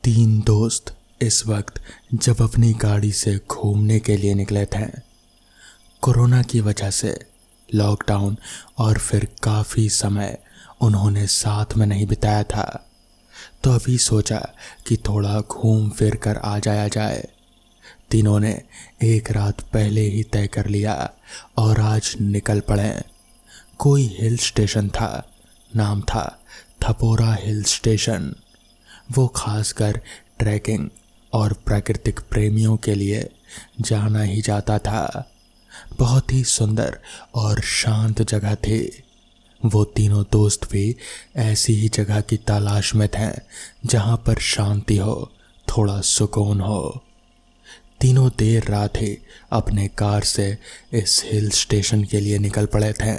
तीन दोस्त इस वक्त जब अपनी गाड़ी से घूमने के लिए निकले थे, कोरोना की वजह से लॉकडाउन और फिर काफ़ी समय उन्होंने साथ में नहीं बिताया था, तो अभी सोचा कि थोड़ा घूम फिर कर आ जाया जाए। तीनों ने एक रात पहले ही तय कर लिया और आज निकल पड़े। कोई हिल स्टेशन था, नाम था थपोरा हिल स्टेशन। वो खासकर ट्रैकिंग और प्राकृतिक प्रेमियों के लिए जाना ही जाता था। बहुत ही सुंदर और शांत जगह थी। वो तीनों दोस्त भी ऐसी ही जगह की तलाश में थे जहां पर शांति हो, थोड़ा सुकून हो। तीनों देर रात ही अपने कार से इस हिल स्टेशन के लिए निकल पड़े थे,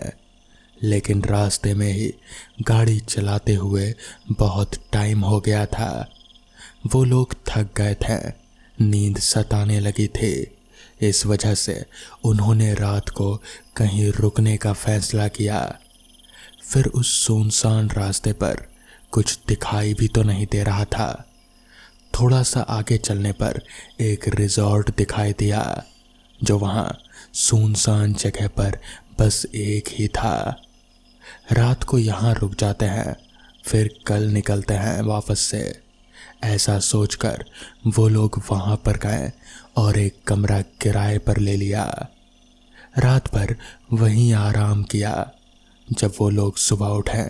लेकिन रास्ते में ही गाड़ी चलाते हुए बहुत टाइम हो गया था। वो लोग थक गए थे, नींद सताने लगी थी। इस वजह से उन्होंने रात को कहीं रुकने का फैसला किया। फिर उस सुनसान रास्ते पर कुछ दिखाई भी तो नहीं दे रहा था। थोड़ा सा आगे चलने पर एक रिजॉर्ट दिखाई दिया, जो वहाँ सुनसान जगह पर बस एक ही था। रात को यहाँ रुक जाते हैं, फिर कल निकलते हैं वापस से, ऐसा सोचकर वो लोग वहाँ पर गए और एक कमरा किराए पर ले लिया। रात भर वहीं आराम किया। जब वो लोग सुबह उठे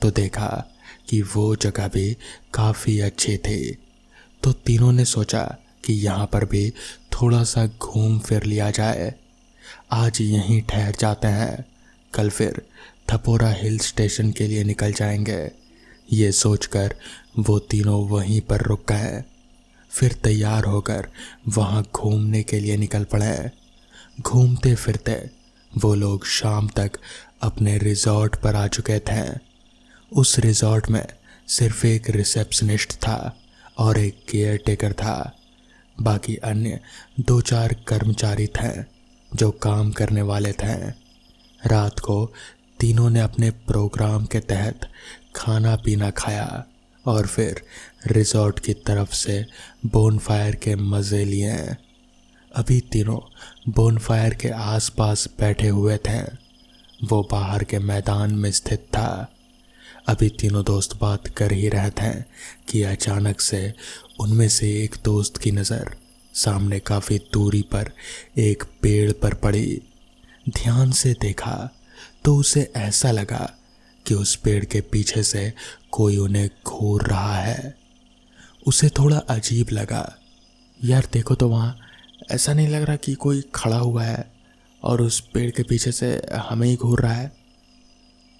तो देखा कि वो जगह भी काफ़ी अच्छी थी, तो तीनों ने सोचा कि यहाँ पर भी थोड़ा सा घूम फिर लिया जाए। आज यहीं ठहर जाते हैं, कल फिर थपोरा हिल स्टेशन के लिए निकल जाएंगे। ये सोचकर वो तीनों वहीं पर रुक गए। फिर तैयार होकर वहाँ घूमने के लिए निकल पड़े। घूमते फिरते वो लोग शाम तक अपने रिजॉर्ट पर आ चुके थे। उस रिजॉर्ट में सिर्फ एक रिसेप्शनिस्ट था और एक केयर टेकर था। बाकी अन्य 2-4 कर्मचारी थे जो काम करने वाले थे। रात को तीनों ने अपने प्रोग्राम के तहत खाना पीना खाया और फिर रिजॉर्ट की तरफ से बोनफायर के मज़े लिए। अभी तीनों बोनफायर के आसपास बैठे हुए थे। वो बाहर के मैदान में स्थित था। अभी तीनों दोस्त बात कर ही रहे थे कि अचानक से उनमें से एक दोस्त की नज़र सामने काफ़ी दूरी पर एक पेड़ पर पड़ी। ध्यान से देखा तो उसे ऐसा लगा कि उस पेड़ के पीछे से कोई उन्हें घूर रहा है। उसे थोड़ा अजीब लगा। यार देखो तो, वहाँ ऐसा नहीं लग रहा कि कोई खड़ा हुआ है और उस पेड़ के पीछे से हमें ही घूर रहा है।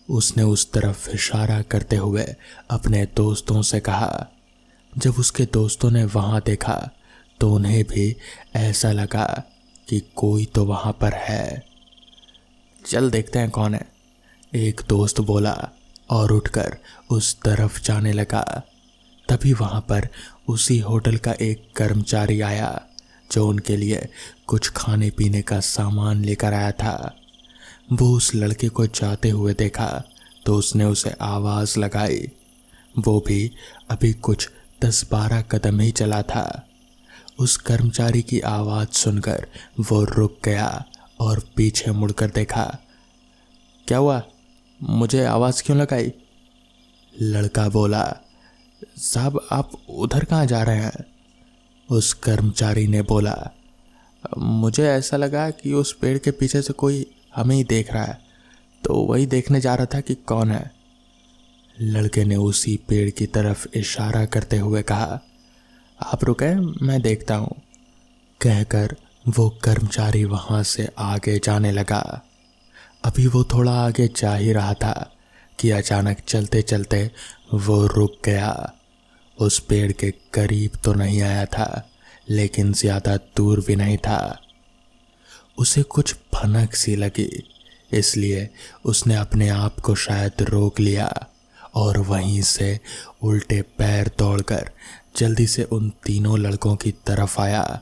उसने उस तरफ इशारा करते हुए अपने दोस्तों से कहा। जब उसके दोस्तों ने वहाँ देखा तो उन्हें भी ऐसा लगा कि कोई तो वहाँ पर है। चल देखते हैं कौन है, एक दोस्त बोला और उठकर उस तरफ जाने लगा। तभी वहाँ पर उसी होटल का एक कर्मचारी आया जो उनके लिए कुछ खाने पीने का सामान लेकर आया था। वो उस लड़के को जाते हुए देखा तो उसने उसे आवाज़ लगाई। वो भी अभी कुछ 10-12 कदम ही चला था। उस कर्मचारी की आवाज़ सुनकर वो रुक गया और पीछे मुड़कर देखा। क्या हुआ, मुझे आवाज़ क्यों लगाई? लड़का बोला, साहब आप उधर कहाँ जा रहे हैं? उस कर्मचारी ने बोला, मुझे ऐसा लगा कि उस पेड़ के पीछे से कोई हमें ही देख रहा है, तो वही देखने जा रहा था कि कौन है। लड़के ने उसी पेड़ की तरफ इशारा करते हुए कहा, आप रुके, मैं देखता हूँ। कहकर वो कर्मचारी वहाँ से आगे जाने लगा। अभी वो थोड़ा आगे जा ही रहा था कि अचानक चलते चलते वो रुक गया। उस पेड़ के करीब तो नहीं आया था, लेकिन ज़्यादा दूर भी नहीं था। उसे कुछ भनक सी लगी, इसलिए उसने अपने आप को शायद रोक लिया और वहीं से उल्टे पैर दौड़कर जल्दी से उन तीनों लड़कों की तरफ आया।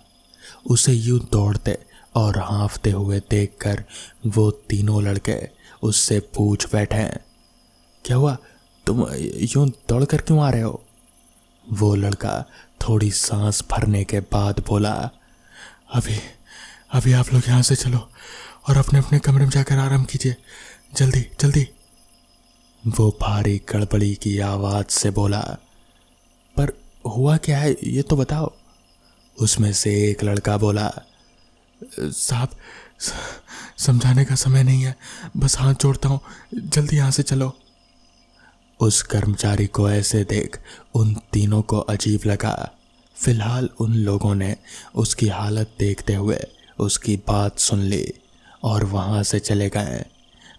उसे यूं दौड़ते और हाँफते हुए देखकर वो तीनों लड़के उससे पूछ बैठे, क्या हुआ, तुम यूं दौड़ कर क्यों आ रहे हो? वो लड़का थोड़ी सांस भरने के बाद बोला, अभी अभी आप लोग यहाँ से चलो और अपने अपने कमरे में जाकर आराम कीजिए, जल्दी जल्दी। वो भारी गड़बड़ी की आवाज से बोला, पर हुआ क्या है ये तो बताओ। उसमें से एक लड़का बोला, साहब समझाने का समय नहीं है, बस हाथ जोड़ता हूँ, जल्दी यहाँ से चलो। उस कर्मचारी को ऐसे देख उन तीनों को अजीब लगा। फिलहाल उन लोगों ने उसकी हालत देखते हुए उसकी बात सुन ली और वहां से चले गए।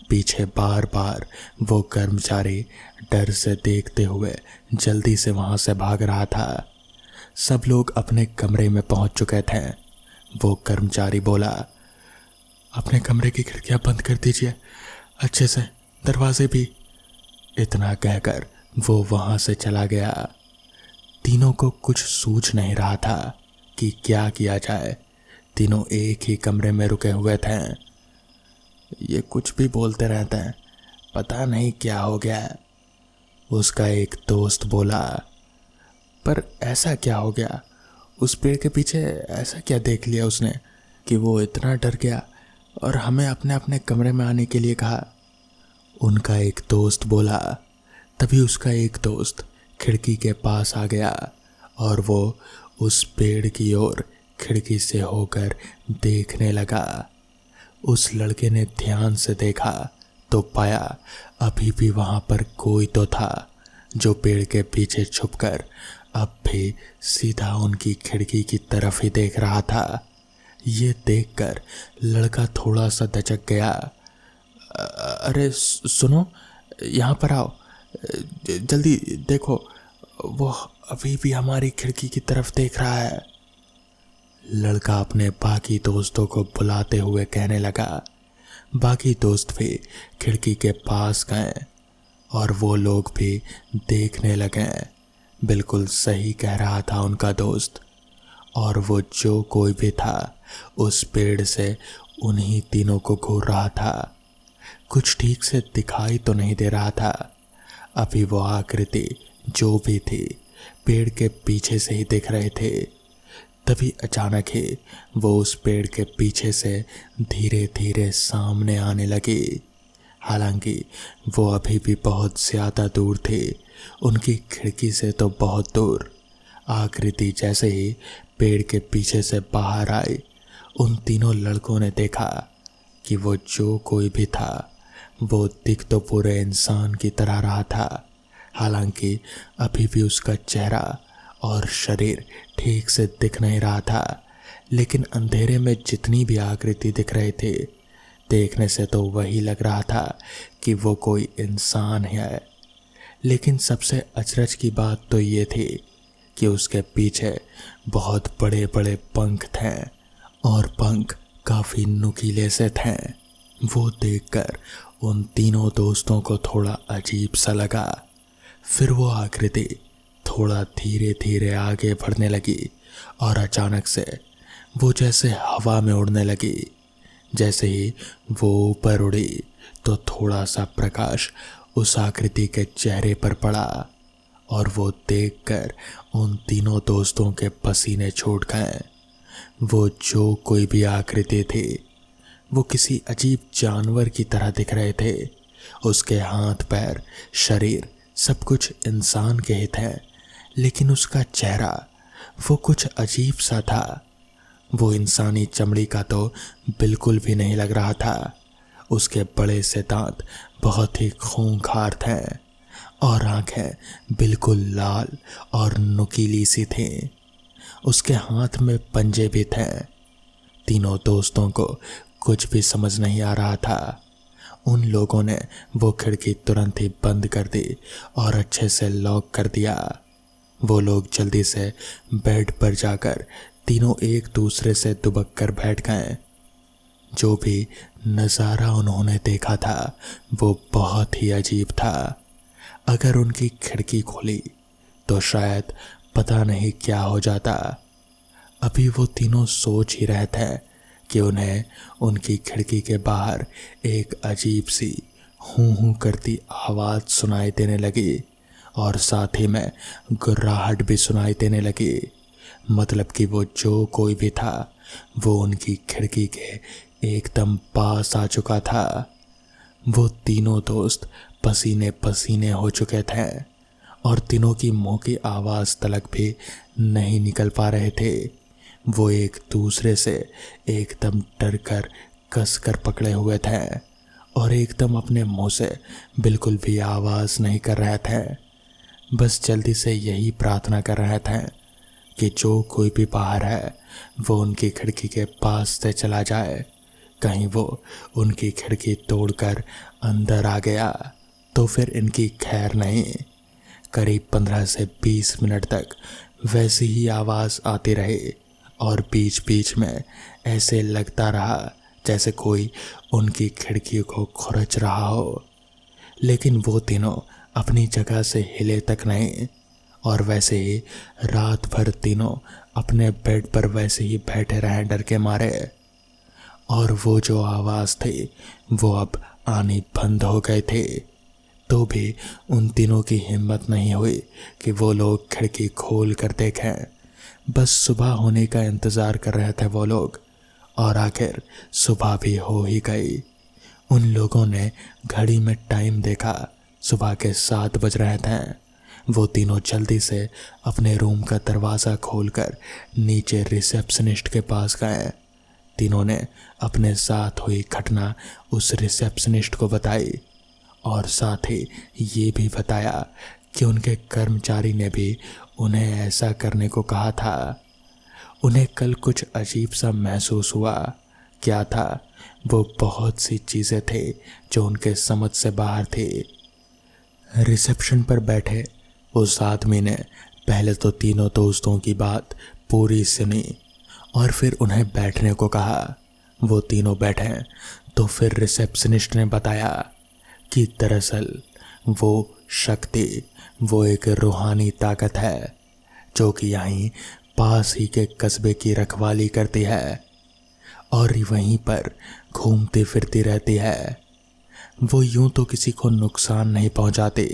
पीछे बार बार वो कर्मचारी डर से देखते हुए जल्दी से वहां से भाग रहा था। सब लोग अपने कमरे में पहुंच चुके थे। वो कर्मचारी बोला, अपने कमरे की खिड़कियां बंद कर दीजिए अच्छे से, दरवाजे भी। इतना कहकर वो वहां से चला गया। तीनों को कुछ सूझ नहीं रहा था कि क्या किया जाए। तीनों एक ही कमरे में रुके हुए थे। ये कुछ भी बोलते रहते हैं, पता नहीं क्या हो गया है, उसका एक दोस्त बोला। पर ऐसा क्या हो गया? उस पेड़ के पीछे ऐसा क्या देख लिया उसने कि वो इतना डर गया और हमें अपने अपने कमरे में आने के लिए कहा? उनका एक दोस्त बोला। तभी उसका एक दोस्त खिड़की के पास आ गया और वो उस पेड़ की ओर खिड़की से होकर देखने लगा। उस लड़के ने ध्यान से देखा तो पाया अभी भी वहां पर कोई तो था जो पेड़ के पीछे छुपकर अब भी सीधा उनकी खिड़की की तरफ ही देख रहा था। ये देखकर लड़का थोड़ा सा दचक गया। अरे सुनो, यहाँ पर आओ, जल्दी देखो, वो अभी भी हमारी खिड़की की तरफ देख रहा है। लड़का अपने बाकी दोस्तों को बुलाते हुए कहने लगा। बाकी दोस्त भी खिड़की के पास गए और वो लोग भी देखने लगे। बिल्कुल सही कह रहा था उनका दोस्त, और वो जो कोई भी था उस पेड़ से उन्हीं तीनों को घूर रहा था। कुछ ठीक से दिखाई तो नहीं दे रहा था। अभी वो आकृति जो भी थी पेड़ के पीछे से ही दिख रहे थे। तभी अचानक ही वो उस पेड़ के पीछे से धीरे धीरे सामने आने लगी। हालांकि वो अभी भी बहुत ज़्यादा दूर थी, उनकी खिड़की से तो बहुत दूर। आकृति जैसे ही पेड़ के पीछे से बाहर आई, उन तीनों लड़कों ने देखा कि वो जो कोई भी था वो दिख तो पूरे इंसान की तरह रहा था। हालांकि अभी भी उसका चेहरा और शरीर ठीक से दिख नहीं रहा था, लेकिन अंधेरे में जितनी भी आकृति दिख रहे थे, देखने से तो वही लग रहा था कि वो कोई इंसान है। लेकिन सबसे अचरज की बात तो ये थी कि उसके पीछे बहुत बड़े बड़े पंख थे और पंख काफ़ी नुकीले से थे। वो देखकर उन तीनों दोस्तों को थोड़ा अजीब सा लगा। फिर वो आकृति थोड़ा धीरे धीरे आगे बढ़ने लगी और अचानक से वो जैसे हवा में उड़ने लगी। जैसे ही वो ऊपर उड़ी तो थोड़ा सा प्रकाश उस आकृति के चेहरे पर पड़ा और वो देखकर उन तीनों दोस्तों के पसीने छूट गए। वो जो कोई भी आकृति थी वो किसी अजीब जानवर की तरह दिख रहे थे। उसके हाथ पैर शरीर सब कुछ इंसान के ही थे, लेकिन उसका चेहरा वो कुछ अजीब सा था। वो इंसानी चमड़ी का तो बिल्कुल भी नहीं लग रहा था। उसके बड़े से दांत बहुत ही खूंखार थे और आंखें बिल्कुल लाल और नुकीली सी थीं। उसके हाथ में पंजे भी थे। तीनों दोस्तों को कुछ भी समझ नहीं आ रहा था। उन लोगों ने वो खिड़की तुरंत ही बंद कर दी और अच्छे से लॉक कर दिया। वो लोग जल्दी से बेड पर जाकर तीनों एक दूसरे से दुबक कर बैठ गए। जो भी नज़ारा उन्होंने देखा था वो बहुत ही अजीब था। अगर उनकी खिड़की खुली तो शायद पता नहीं क्या हो जाता। अभी वो तीनों सोच ही रहे थे कि उन्हें उनकी खिड़की के बाहर एक अजीब सी हूँ हूँ करती आवाज़ सुनाई देने लगी और साथ ही में गुर्राहट भी सुनाई देने लगी। मतलब कि वो जो कोई भी था वो उनकी खिड़की के एकदम पास आ चुका था। वो तीनों दोस्त पसीने पसीने हो चुके थे और तीनों की मुंह की आवाज़ तलक भी नहीं निकल पा रहे थे। वो एक दूसरे से एकदम डर कर कस कर पकड़े हुए थे और एकदम अपने मुंह से बिल्कुल भी आवाज़ नहीं कर रहे थे। बस जल्दी से यही प्रार्थना कर रहे थे कि जो कोई भी बाहर है वो उनकी खिड़की के पास से चला जाए। कहीं वो उनकी खिड़की तोड़कर अंदर आ गया तो फिर इनकी खैर नहीं। करीब 15 से 20 मिनट तक वैसी ही आवाज़ आती रही और बीच बीच में ऐसे लगता रहा जैसे कोई उनकी खिड़की को खुरच रहा हो, लेकिन वो तीनों अपनी जगह से हिले तक नहीं। और वैसे ही रात भर तीनों अपने बेड पर वैसे ही बैठे रहे डर के मारे। और वो जो आवाज़ थी वो अब आनी बंद हो गई थी, तो भी उन तीनों की हिम्मत नहीं हुई कि वो लोग खिड़की खोल कर देखें। बस सुबह होने का इंतज़ार कर रहे थे वो लोग, और आखिर सुबह भी हो ही गई। उन लोगों ने घड़ी में टाइम देखा, सुबह के 7 बज रहे थे। वो तीनों जल्दी से अपने रूम का दरवाज़ा खोलकर नीचे रिसेप्शनिस्ट के पास गए। तीनों ने अपने साथ हुई घटना उस रिसेप्शनिस्ट को बताई और साथ ही ये भी बताया कि उनके कर्मचारी ने भी उन्हें ऐसा करने को कहा था। उन्हें कल कुछ अजीब सा महसूस हुआ। क्या था? वो बहुत सी चीज़ें थी जो उनके समझ से बाहर थी। रिसेप्शन पर बैठे उस आदमी ने पहले तो तीनों दोस्तों की बात पूरी सुनी और फिर उन्हें बैठने को कहा। वो तीनों बैठे तो फिर रिसेप्शनिस्ट ने बताया कि दरअसल वो शक्ति, वो एक रूहानी ताकत है जो कि यहीं पास ही के कस्बे की रखवाली करती है और वहीं पर घूमती फिरती रहती है। वो यूं तो किसी को नुकसान नहीं पहुंचाती,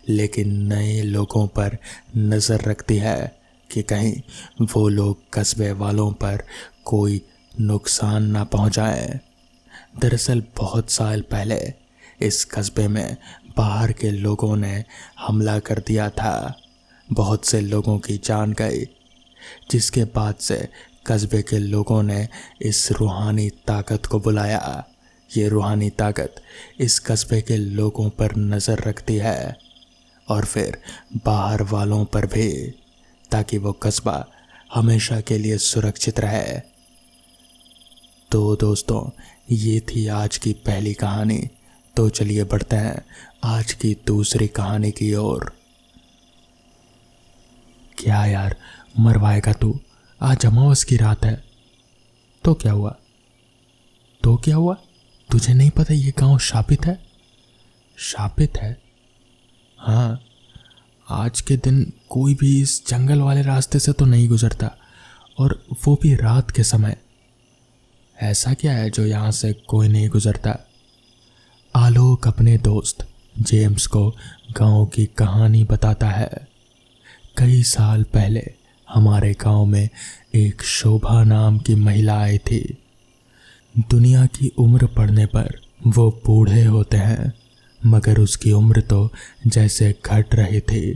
लेकिन नए लोगों पर नज़र रखती है कि कहीं वो लोग कस्बे वालों पर कोई नुकसान ना पहुंचाएं। दरअसल बहुत साल पहले इस कस्बे में बाहर के लोगों ने हमला कर दिया था। बहुत से लोगों की जान गई, जिसके बाद से कस्बे के लोगों ने इस रूहानी ताकत को बुलाया। ये रूहानी ताकत इस कस्बे के लोगों पर नज़र रखती है और फिर बाहर वालों पर भी, ताकि वो कस्बा हमेशा के लिए सुरक्षित रहे। तो दोस्तों, ये थी आज की पहली कहानी। तो चलिए बढ़ते हैं आज की दूसरी कहानी की ओर। क्या यार, मरवाएगा तू? आज अमावस की रात है। तो क्या हुआ? तुझे नहीं पता ये गांव शापित है? शापित है? हाँ, आज के दिन कोई भी इस जंगल वाले रास्ते से तो नहीं गुजरता, और वो भी रात के समय। ऐसा क्या है जो यहाँ से कोई नहीं गुजरता? आलोक अपने दोस्त जेम्स को गांव की कहानी बताता है। कई साल पहले हमारे गांव में एक शोभा नाम की महिला आई थी। दुनिया की उम्र पड़ने पर वो बूढ़े होते हैं, मगर उसकी उम्र तो जैसे घट रही थी।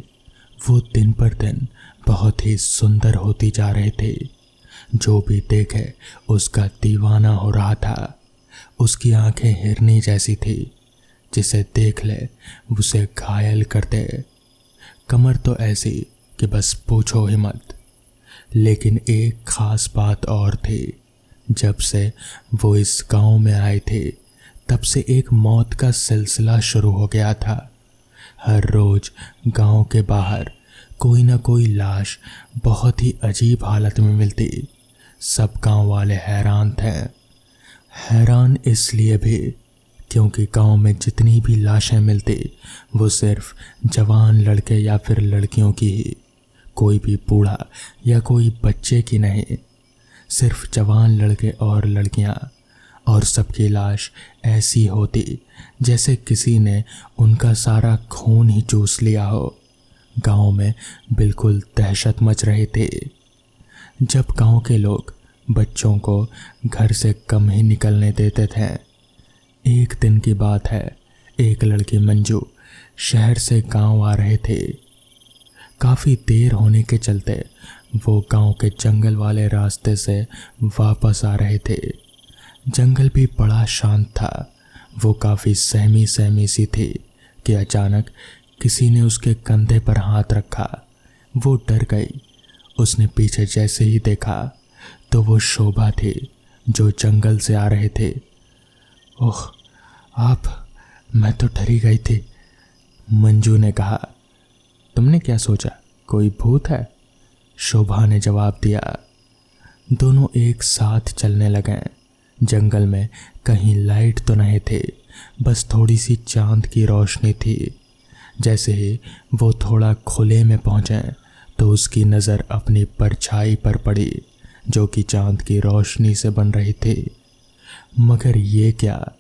वो दिन पर दिन बहुत ही सुंदर होती जा रही थी। जो भी देखे उसका दीवाना हो रहा था। उसकी आंखें हिरनी जैसी थी, जिसे देख ले उसे घायल कर दे। कमर तो ऐसी कि बस पूछो ही मत। लेकिन एक खास बात और थी। जब से वो इस गांव में आए थे, तब से एक मौत का सिलसिला शुरू हो गया था। हर रोज गांव के बाहर कोई ना कोई लाश बहुत ही अजीब हालत में मिलती। सब गांव वाले हैरान थे। हैरान इसलिए भी क्योंकि गांव में जितनी भी लाशें मिलती वो सिर्फ जवान लड़के या फिर लड़कियों की ही, कोई भी बूढ़ा या कोई बच्चे की नहीं। सिर्फ जवान लड़के और लड़कियां, और सबकी लाश ऐसी होती जैसे किसी ने उनका सारा खून ही चूस लिया हो। गांव में बिल्कुल दहशत मच रही थी। जब गांव के लोग बच्चों को घर से कम ही निकलने देते थे। एक दिन की बात है, एक लड़की मंजू शहर से गांव आ रहे थे। काफ़ी देर होने के चलते वो गांव के जंगल वाले रास्ते से वापस आ रहे थे। जंगल भी बड़ा शांत था। वो काफ़ी सहमी सहमी सी थी कि अचानक किसी ने उसके कंधे पर हाथ रखा। वो डर गई। उसने पीछे जैसे ही देखा तो वो शोभा थी जो जंगल से आ रहे थे। ओह आप, मैं तो डरी गई थी, मंजू ने कहा। तुमने क्या सोचा, कोई भूत है? शोभा ने जवाब दिया। दोनों एक साथ चलने लगे। जंगल में कहीं लाइट तो नहीं थे, बस थोड़ी सी चांद की रोशनी थी। जैसे ही वो थोड़ा खुले में पहुंचे तो उसकी नज़र अपनी परछाई पर पड़ी जो कि चांद की रोशनी से बन रही थी। मगर ये क्या,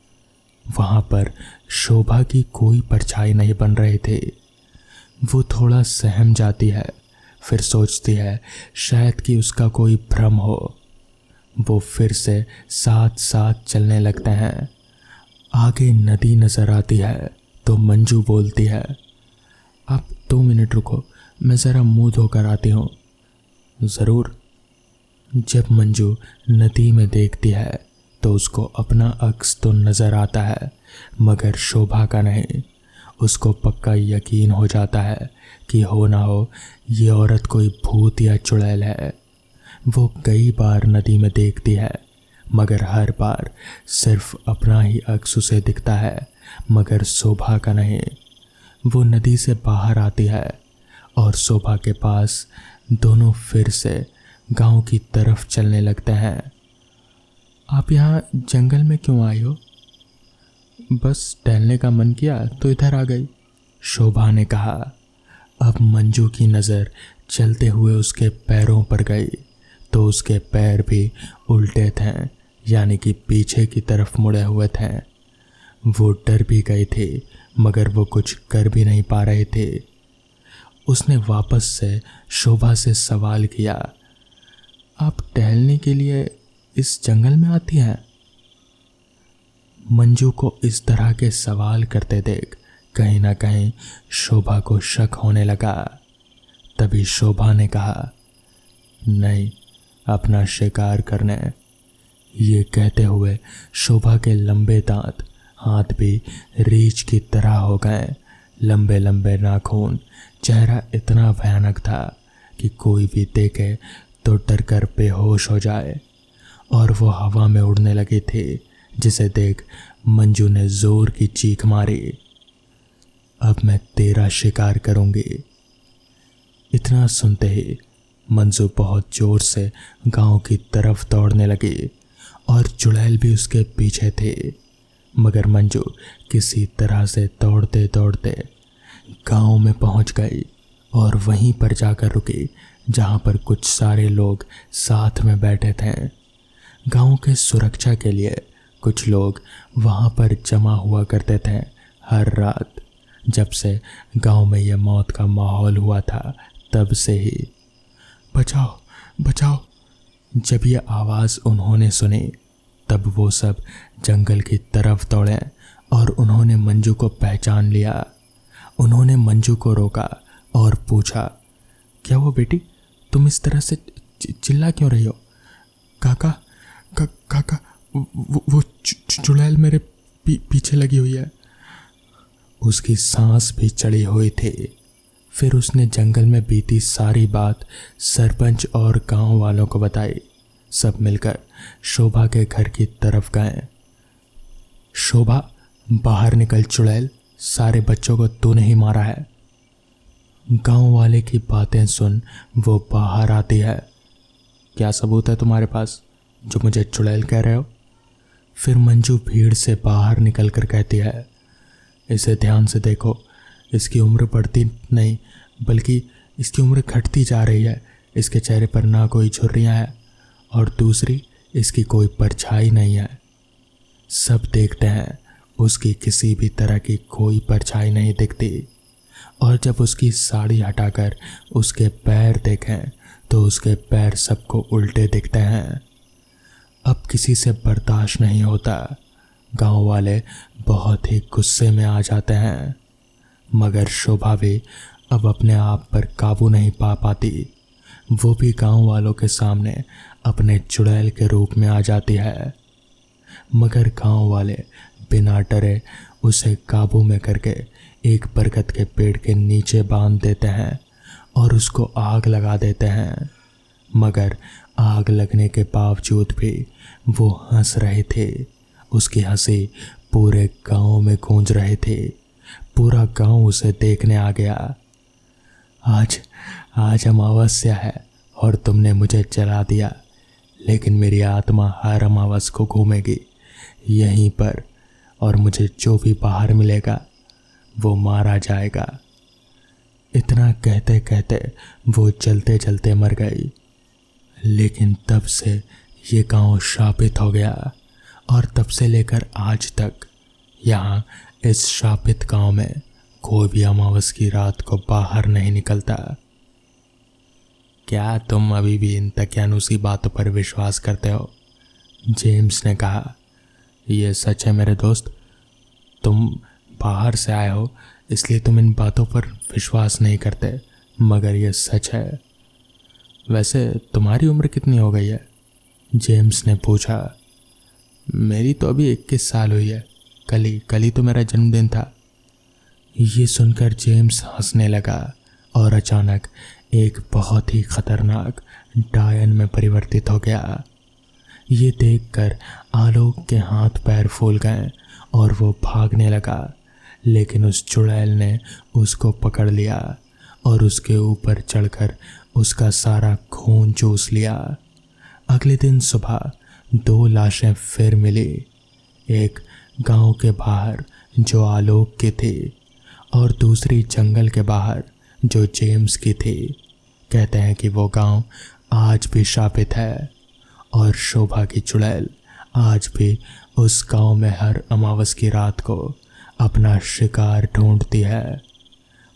वहाँ पर शोभा की कोई परछाई नहीं बन रहे थे। वो थोड़ा सहम जाती है, फिर सोचती है शायद कि उसका कोई भ्रम हो। वो फिर से साथ साथ चलने लगते हैं। आगे नदी नज़र आती है तो मंजू बोलती है, आप 2 मिनट रुको, मैं ज़रा मुँह धोकर आती हूँ। ज़रूर। जब मंजू नदी में देखती है तो उसको अपना अक्स तो नज़र आता है मगर शोभा का नहीं। उसको पक्का यकीन हो जाता है कि हो ना हो ये औरत कोई भूत या चुड़ैल है। वो कई बार नदी में देखती है मगर हर बार सिर्फ अपना ही अक्स उसे दिखता है मगर शोभा का नहीं। वो नदी से बाहर आती है और शोभा के पास दोनों फिर से गांव की तरफ चलने लगते हैं। आप यहाँ जंगल में क्यों आई हो? बस टहलने का मन किया तो इधर आ गई, शोभा ने कहा। अब मंजू की नज़र चलते हुए उसके पैरों पर गई तो उसके पैर भी उल्टे थे, यानी कि पीछे की तरफ मुड़े हुए थे। वो डर भी गए थे मगर वो कुछ कर भी नहीं पा रहे थे। उसने वापस से शोभा से सवाल किया, आप टहलने के लिए इस जंगल में आती हैं? मंजू को इस तरह के सवाल करते देख कहीं ना कहीं शोभा को शक होने लगा। तभी शोभा ने कहा, नहीं, अपना शिकार करने। ये कहते हुए शोभा के लंबे दांत, हाथ भी रीछ की तरह हो गए, लंबे लंबे नाखून। चेहरा इतना भयानक था कि कोई भी देखे तो डर कर बेहोश हो जाए। और वो हवा में उड़ने लगी थी, जिसे देख मंजू ने जोर की चीख मारी, अब मैं तेरा शिकार करूंगी। इतना सुनते ही मंजू बहुत जोर से गांव की तरफ दौड़ने लगी और चुड़ैल भी उसके पीछे थे। मगर मंजू किसी तरह से दौड़ते दौड़ते गांव में पहुंच गई और वहीं पर जाकर रुकी जहां पर कुछ सारे लोग साथ में बैठे थे। गांव के सुरक्षा के लिए कुछ लोग वहां पर जमा हुआ करते थे हर रात। जब से गांव में यह मौत का माहौल हुआ था तब से ही। बचाओ बचाओ, जब यह आवाज़ उन्होंने सुनी तब वो सब जंगल की तरफ दौड़े और उन्होंने मंजू को पहचान लिया। उन्होंने मंजू को रोका और पूछा, क्या वो बेटी, तुम इस तरह से चिल्ला क्यों रही हो? काका काका, वो चुड़ैल मेरे पीछे लगी हुई है। उसकी सांस भी चढ़ी हुई थी। फिर उसने जंगल में बीती सारी बात सरपंच और गांव वालों को बताई। सब मिलकर शोभा के घर की तरफ गए। शोभा, बाहर निकल चुड़ैल, सारे बच्चों को तूने ही मारा है। गांव वाले की बातें सुन वो बाहर आती है। क्या सबूत है तुम्हारे पास जो मुझे चुड़ैल कह रहे हो? फिर मंजू भीड़ से बाहर निकल कर कहती है, इसे ध्यान से देखो, इसकी उम्र बढ़ती नहीं बल्कि इसकी उम्र घटती जा रही है। इसके चेहरे पर ना कोई झुर्रियाँ हैं और दूसरी इसकी कोई परछाई नहीं है। सब देखते हैं, उसकी किसी भी तरह की कोई परछाई नहीं दिखती और जब उसकी साड़ी हटाकर उसके पैर देखें तो उसके पैर सबको उल्टे दिखते हैं। अब किसी से बर्दाश्त नहीं होता। गांव वाले बहुत ही गुस्से में आ जाते हैं, मगर शोभा भी अब अपने आप पर काबू नहीं पा पाती। वो भी गांव वालों के सामने अपने चुड़ैल के रूप में आ जाती है, मगर गांव वाले बिना डरे उसे काबू में करके एक बरगद के पेड़ के नीचे बांध देते हैं और उसको आग लगा देते हैं। मगर आग लगने के बावजूद भी वो हंस रहे थे। उसकी हंसी पूरे गांव में गूंज रहे थे। पूरा गांव उसे देखने आ गया। आज अमावस्या है और तुमने मुझे जला दिया, लेकिन मेरी आत्मा हर अमावस को घूमेगी यहीं पर, और मुझे जो भी बाहर मिलेगा वो मारा जाएगा। इतना कहते कहते वो जलते जलते मर गई। लेकिन तब से ये गांव शापित हो गया और तब से लेकर आज तक यहाँ इस शापित गांव में कोई भी अमावस की रात को बाहर नहीं निकलता। क्या तुम अभी भी इन तकियानुसी बातों पर विश्वास करते हो? जेम्स ने कहा। यह सच है मेरे दोस्त, तुम बाहर से आए हो इसलिए तुम इन बातों पर विश्वास नहीं करते, मगर यह सच है। वैसे तुम्हारी उम्र कितनी हो गई है? जेम्स ने पूछा। मेरी तो अभी 21 साल हुई है। कल ही तो मेरा जन्मदिन था। ये सुनकर जेम्स हंसने लगा और अचानक एक बहुत ही खतरनाक डायन में परिवर्तित हो गया। ये देखकर आलोक के हाथ पैर फूल गए और वो भागने लगा, लेकिन उस चुड़ैल ने उसको पकड़ लिया और उसके ऊपर चढ़कर उसका सारा खून चूस लिया। अगले दिन सुबह 2 लाशें फिर मिली, एक गांव के बाहर जो आलोक की थी और दूसरी जंगल के बाहर जो जेम्स की थी। कहते हैं कि वो गांव आज भी शापित है और शोभा की चुड़ैल आज भी उस गांव में हर अमावस की रात को अपना शिकार ढूंढती है।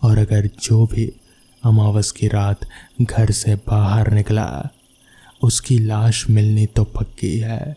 और अगर जो भी अमावस की रात घर से बाहर निकला उसकी लाश मिलनी तो पक्की है।